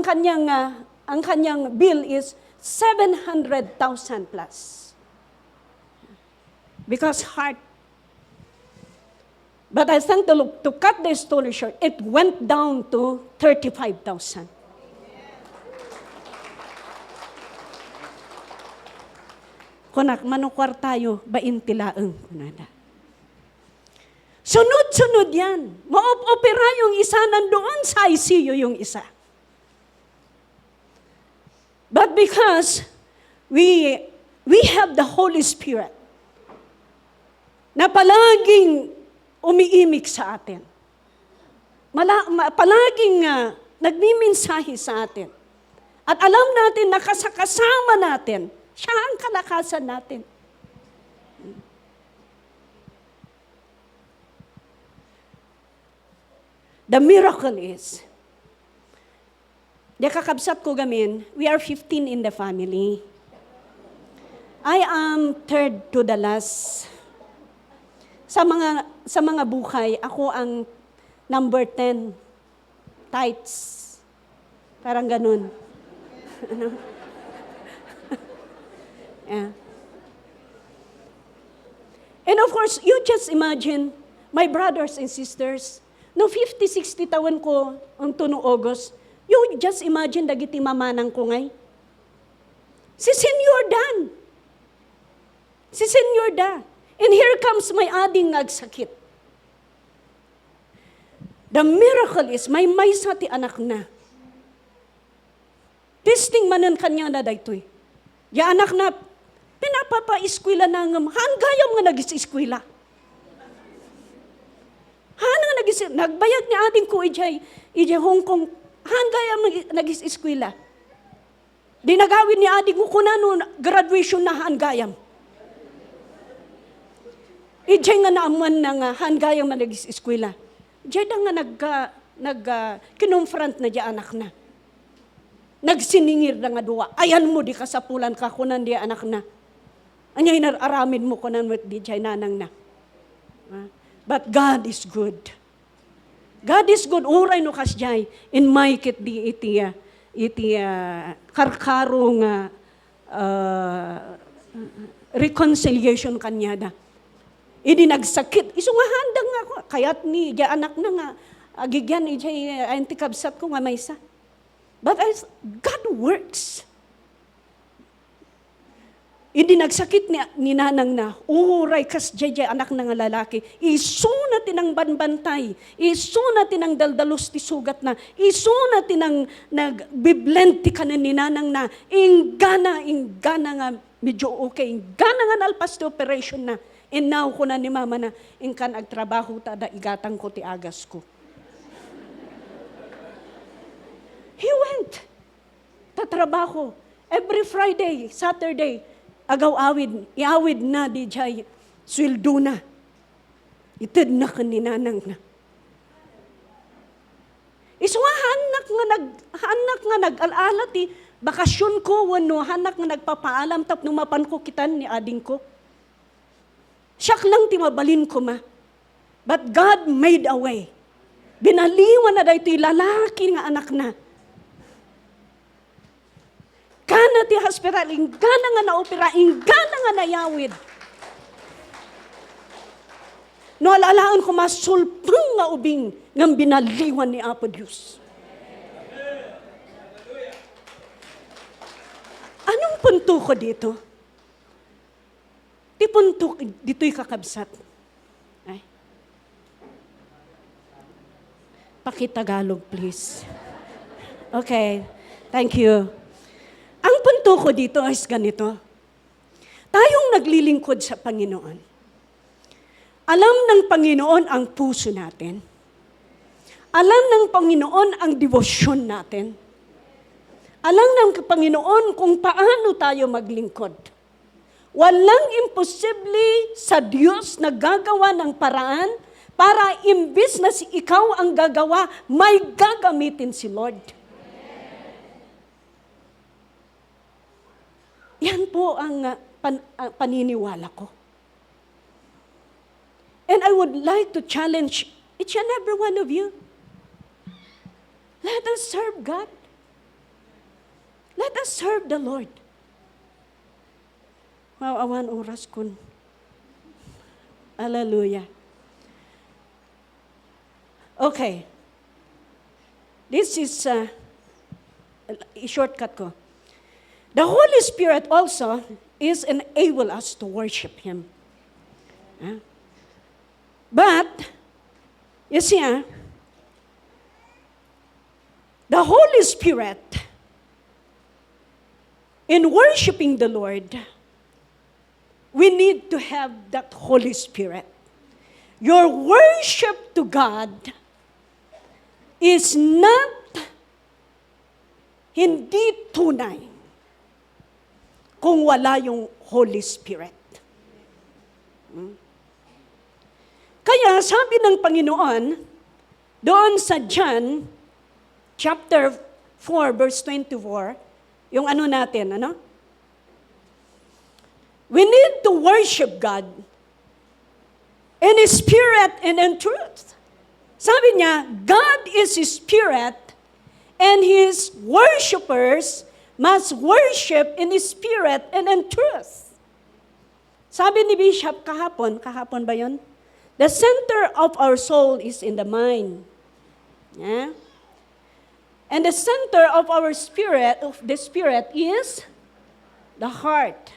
kanyang bill is 700,000 plus. Because heart. But I thank the Lord, to cut the story short, it went down to 35,000. Kunak, manukwar tayo, baintilaang kunada. Sunod-sunod yan. Ma-opera yung isa, nandoon sa ICU yung isa. But because we have the Holy Spirit na palaging umiimik sa atin. Palaging nagmimensahe sa atin. At alam natin na kasama natin, siya ang kalakasan natin. The miracle is, kakabsat ko gamin, we are 15 in the family. I am third to the last. Sa mga buhay, ako ang number 10. Tights. Parang ganun. Ano? Yeah. And of course, you just imagine, my brothers and sisters, no 50, 60 taon ko, ang tuno August, you just imagine dagiti mamanang ko ngay. Si Senyor Dan. Si Senyor Dan. And here comes my ading nagsakit. The miracle is, may maysa ti anak na. Testing manan kanya na daytoy. Ya anak na, Pinapapa-eskwela na nga, hangayam nga nag-eskwela. Hana nga nagbayag ni ating ko ijay Hong Kong, hangayam nag-eskwela. Di nagawin ni ating ko no graduation na hangayam. Ijay nga naaman na nga, hangayam na nag-eskwela. Ijay nga kinumfront na di anak na. Nagsiningir na nga duwa. Ayan mo, di kasapulan ka kunan di anak na. Anyay nararamid mo kunan mo di jay nanang na. But God is good. God is good. Uray no kasjay. In my kit di iti karkarong reconciliation kanya da. Idi nagsakit. Iso nga handang nga ko. Kaya't ni di anak na nga. Agigyan ijay antikabsat ko nga maysa. But God works. Hindi nagsakit ni nanang na, uray kas jay anak na nga lalaki, iso na tinang banbantay, iso na tinang daldalos ti sugat na, iso na tinang nagbiblend ti kanan ni nanang na, ingana nga medyo okay, ingana nga nalpas ti operation na, now ko na ni mama na, ingkan agtrabaho ta da igatang ko ti agas ko. He went. Tatrabaho. Every Friday, Saturday, iawid na di jay, sweldo na. Itid na kaninanang na. Iswa hanak nga nag-alala ti bakasyon ko, wano, hanak nga nagpapaalam tap numapan ko kitan ni ading ko. Siyak lang ti mabalin ko ma. But God made a way. Binaliwan na dahi ito'y lalaki nga anak na. Kana ti hospital, ingana nga naopera, ingana nga nayawid. No, alalaan ko masulpang nga ubing ng binaliwan ni Apo Diyos. Anong punto ko dito? Ti punto dito'y kakabsat. Ay. Pakitagalog, please. Okay, thank you. Ang punto ko dito ay ganito. Tayong naglilingkod sa Panginoon. Alam ng Panginoon ang puso natin. Alam ng Panginoon ang debosyon natin. Alam ng Panginoon kung paano tayo maglingkod. Walang imposible sa Diyos na gagawa ng paraan para imbis na si ikaw ang gagawa, may gagamitin si Lord. Yan po ang paniniwala ko. And I would like to challenge each and every one of you. Let us serve God. Let us serve the Lord. Wow, awan oras kun. Hallelujah. Okay. This is a shortcut ko. The Holy Spirit also is enable us to worship Him. But, you see, the Holy Spirit, in worshiping the Lord, we need to have that Holy Spirit. Your worship to God is not hindi tunay kung wala yung Holy Spirit. Kaya sabi ng Panginoon, doon sa John, chapter 4, verse 24, yung ano natin, ano? We need to worship God in Spirit and in truth. Sabi niya, God is Spirit and His worshipers must worship in Spirit and in truth. Sabi ni Bishop kahapon ba yun? The center of our soul is in the mind. Yeah? And the center of our spirit, of the spirit, is the heart.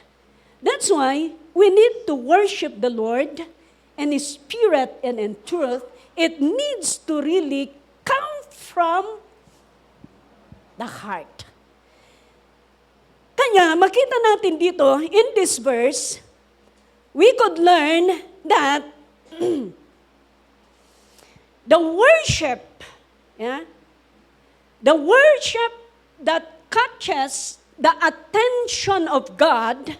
That's why we need to worship the Lord in Spirit and in truth. It needs to really come from the heart. Kaya makita natin dito, in this verse, we could learn that the worship that catches the attention of God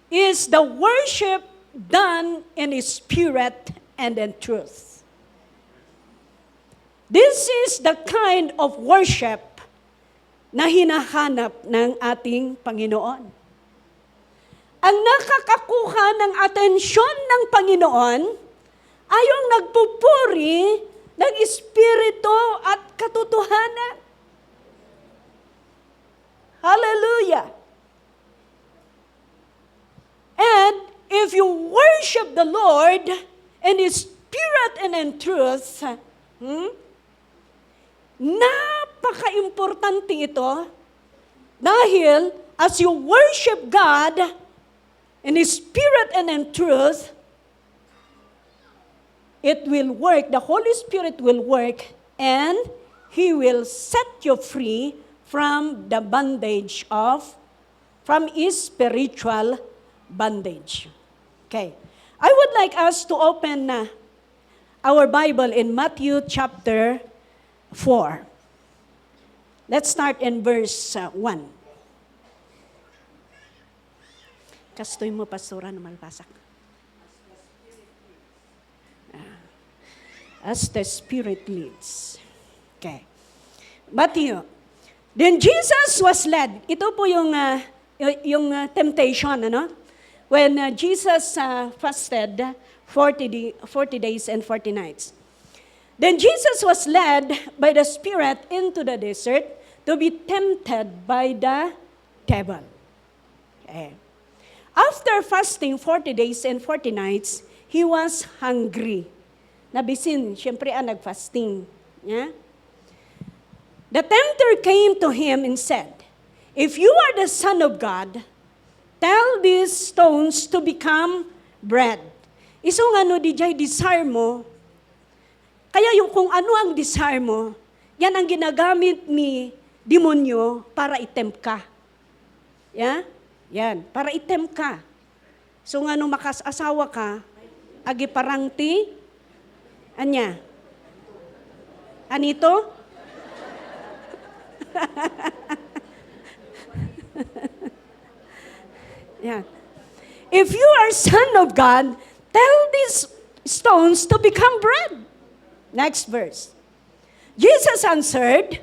is the worship done in spirit and in truth. This is the kind of worship na hinahanap ng ating Panginoon. Ang nakakakuha ng atensyon ng Panginoon ay yung nagpupuri ng Espiritu at katotohanan. Hallelujah! And if you worship the Lord in His Spirit and in truth, napaka-importante ito dahil as you worship God in His Spirit and in truth, it will work, the Holy Spirit will work, and He will set you free from the bondage from His spiritual bondage. Okay. I would like us to open our Bible in Matthew chapter 4. Let's start in verse 1. Kastoy mo, pastora, na malpasak. As the Spirit leads. Okay. Matthew. Then Jesus was led. Ito po yung temptation, ano? When Jesus fasted 40 days and 40 nights. Then Jesus was led by the Spirit into the desert to be tempted by the devil. Okay. After fasting 40 days and 40 nights, he was hungry. Nabisin, siyempre nag-fasting. Yeah? The tempter came to him and said, "If you are the Son of God, tell these stones to become bread." Isong DJ desire mo, kaya yung kung ano ang desire mo, yan ang ginagamit ni demonyo para i-tempt ka. Yeah? Yan, para i-tempt ka. So nga nung makasawa ka, agi parangti, anya? Anito? Yeah. If you are Son of God, tell these stones to become bread. Next verse. Jesus answered,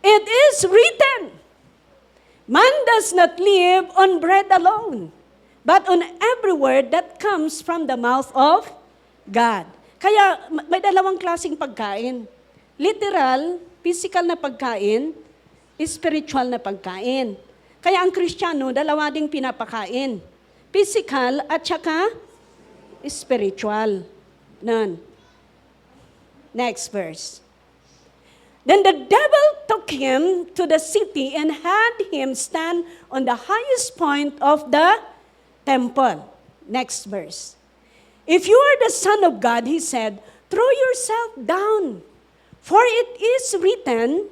"It is written, man does not live on bread alone, but on every word that comes from the mouth of God." Kaya may dalawang klaseng pagkain. Literal, physical na pagkain, spiritual na pagkain. Kaya ang Kristiyano, dalawa ding pinapakain. Physical at saka spiritual. None. Next verse. Then the devil took him to the city and had him stand on the highest point of the temple. Next verse. "If you are the Son of God," he said, "throw yourself down. For it is written,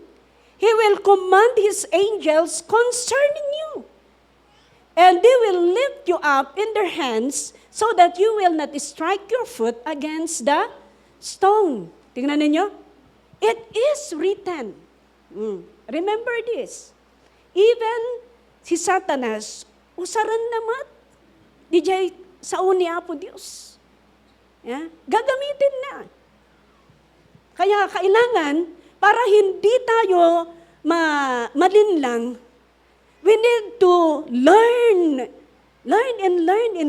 He will command His angels concerning you, and they will lift you up in their hands so that you will not strike your foot against the stone." Tingnan ninyo. It is written. Remember this. Even si Satanas, usaran naman, DJ sa unia po Diyos. Yeah? Gagamitin na. Kaya kailangan, para hindi tayo malinlang, we need to learn and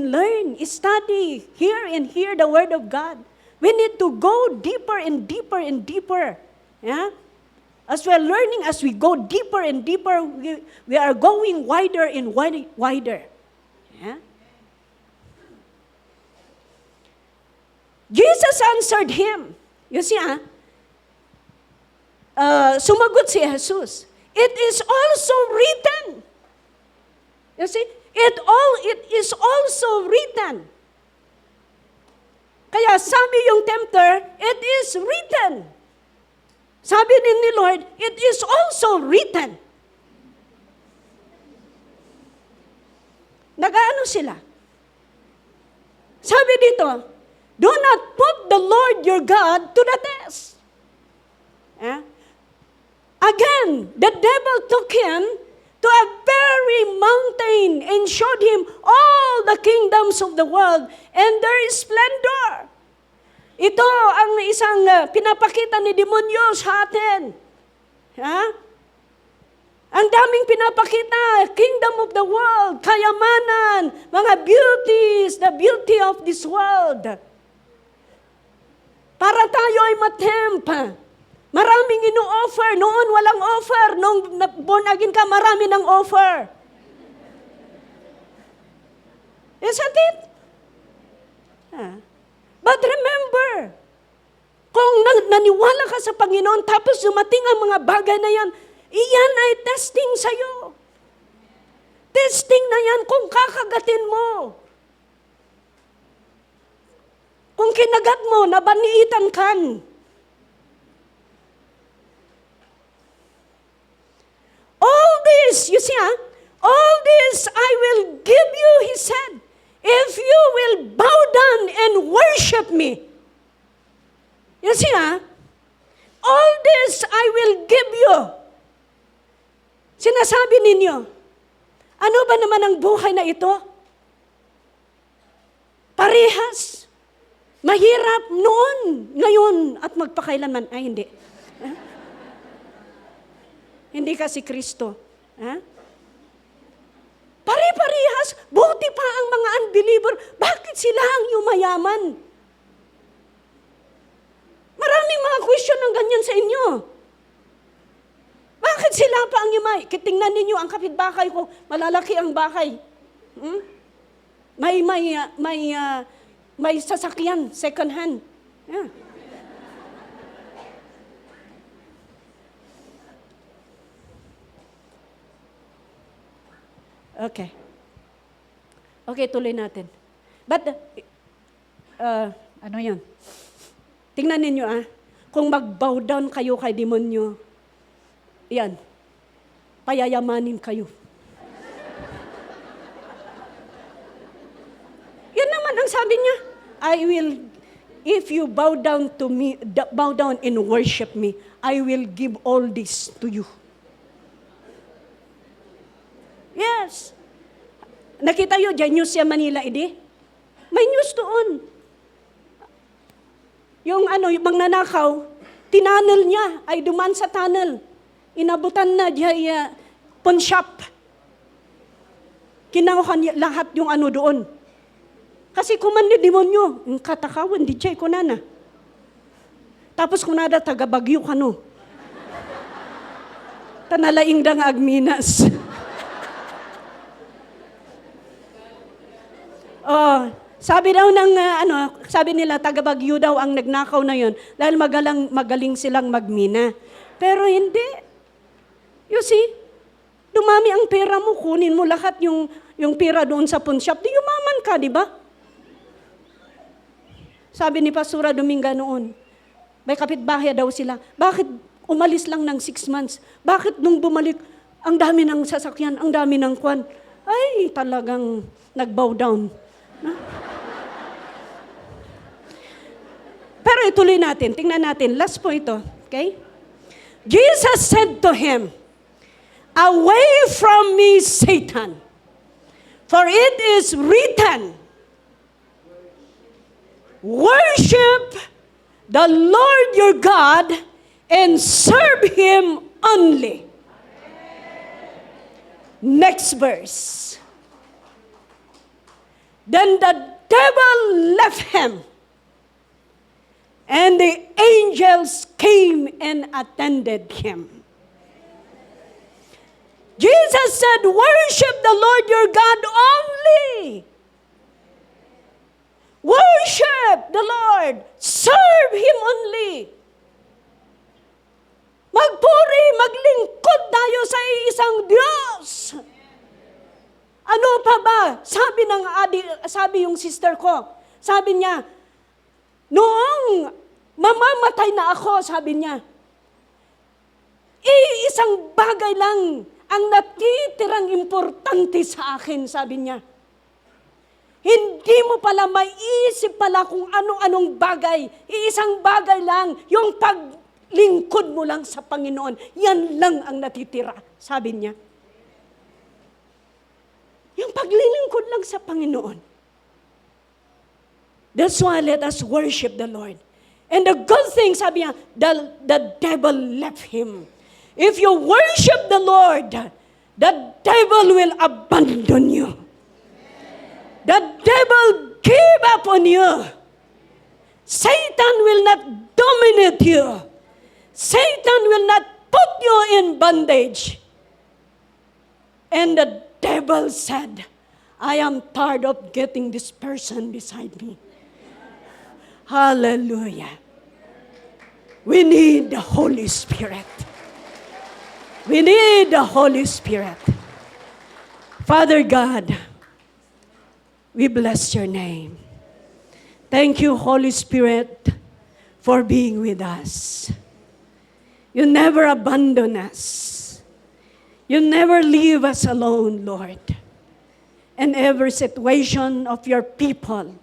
learn. Study, hear and hear the Word of God. We need to go deeper and deeper and deeper. Yeah? As we're learning, as we go deeper and deeper, we are going wider and wider. Yeah? Jesus answered him. You see, sumagot si Jesus. It is also written. You see, it is also written. Kaya sabi yung tempter, it is written. Sabi din ni Lord, it is also written. Nag-ano sila? Sabi dito, do not put the Lord your God to the test. Again, the devil took him to a very mountain and showed him all the kingdoms of the world and their splendor. Ito ang isang pinapakita ni demonyo sa atin. Ang daming pinapakita, kingdom of the world, kayamanan, mga beauties, the beauty of this world. Para tayo ay matempt. Maraming ino-offer. Noon walang offer. Nung born again ka, marami ng offer. Isn't it? But remember, kung naniwala ka sa Panginoon, tapos dumating ang mga bagay na yan, iyan ay testing sa'yo. Testing na yan kung kakagatin mo. Kung kinagat mo, nabaniitan kan. All this, you see, all this I will give you, he said, if you will bow down and worship me. You see, all this I will give you. Sinasabi ninyo, ano ba naman ang buhay na ito? Parehas. Mahirap noon, ngayon, at magpakailanman. Ay, hindi. Hindi ka si Kristo. Pare-parehas, buti pa ang mga unbeliever. Bakit sila ang yumayaman? Maraming mga question ng ganyan sa inyo. Bakit sila pa ang yumay? Tingnan ninyo ang kapitbahay ko, malalaki ang bahay. May sasakyan, second hand. Okay. Okay, tuloy natin. But, ano yun? Tingnan ninyo kung mag-bow down kayo kay demonyo, yan, payayamanin kayo. Yan naman ang sabi niya. If you bow down to me, bow down and worship me, I will give all this to you. Yes. Nakita yun, dyan news sa Manila, hindi? May news doon. Yung yung magnanakaw, tinanel niya, ay duman sa tunnel. Inabutan na diya pawn shop. Kinuha niya lahat yung doon. Kasi kuman ni demonyo, yung katakawan, di jay kunana. Tapos kunada taga Bagyo kano. Tanalaing dang agminas. Sabi daw ng sabi nila taga Bagyo daw ang nagnakaw na yon dahil magaling silang magmina. Pero hindi. You see, dumami ang pera mo, kunin mo lahat yung pera doon sa pawn shop, di yumaman ka, di ba? Sabi ni Pastora Dominga noon, may kapitbahay daw sila, bakit umalis lang ng 6 months? Bakit nung bumalik, ang dami ng sasakyan, ang dami ng kwan? Ay, talagang nag-bow down. Pero ituloy natin, tingnan natin, last po ito, okay? Jesus said to him, away from me, Satan, for it is written, worship the Lord your God and serve Him only. Next verse. Then the devil left him, and the angels came and attended him. Jesus said, worship the Lord your God only. Worship the Lord. Serve Him only. Magpuri, maglingkod tayo sa isang Diyos. Ano pa ba? Sabi yung sister ko, sabi niya, noong mamamatay na ako, sabi niya, isang bagay lang ang natitirang importante sa akin, sabi niya. Hindi mo pala maiisip pala kung anong-anong bagay. Iisang bagay lang, yung paglingkod mo lang sa Panginoon. Yan lang ang natitira, sabi niya. Yung paglilingkod lang sa Panginoon. That's why let us worship the Lord. And the good thing, sabi niya, the devil left him. If you worship the Lord, the devil will abandon you. The devil give up on you. Satan will not dominate you. Satan will not put you in bondage. And the devil said, I am tired of getting this person beside me. Hallelujah. We need the Holy Spirit. We need the Holy Spirit. Father God, we bless your name. Thank you, Holy Spirit, for being with us. You never abandon us. You never leave us alone, Lord. In every situation of your people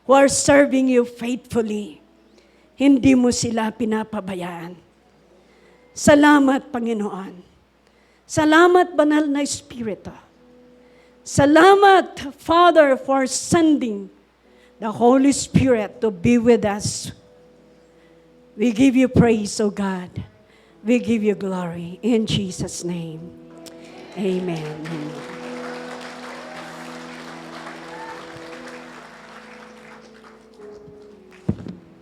who are serving you faithfully, hindi mo sila pinapabayaan. Salamat, Panginoon. Salamat, Banal na Espiritu. Salamat, Father, for sending the Holy Spirit to be with us. We give you praise, O God. We give you glory. In Jesus' name, amen.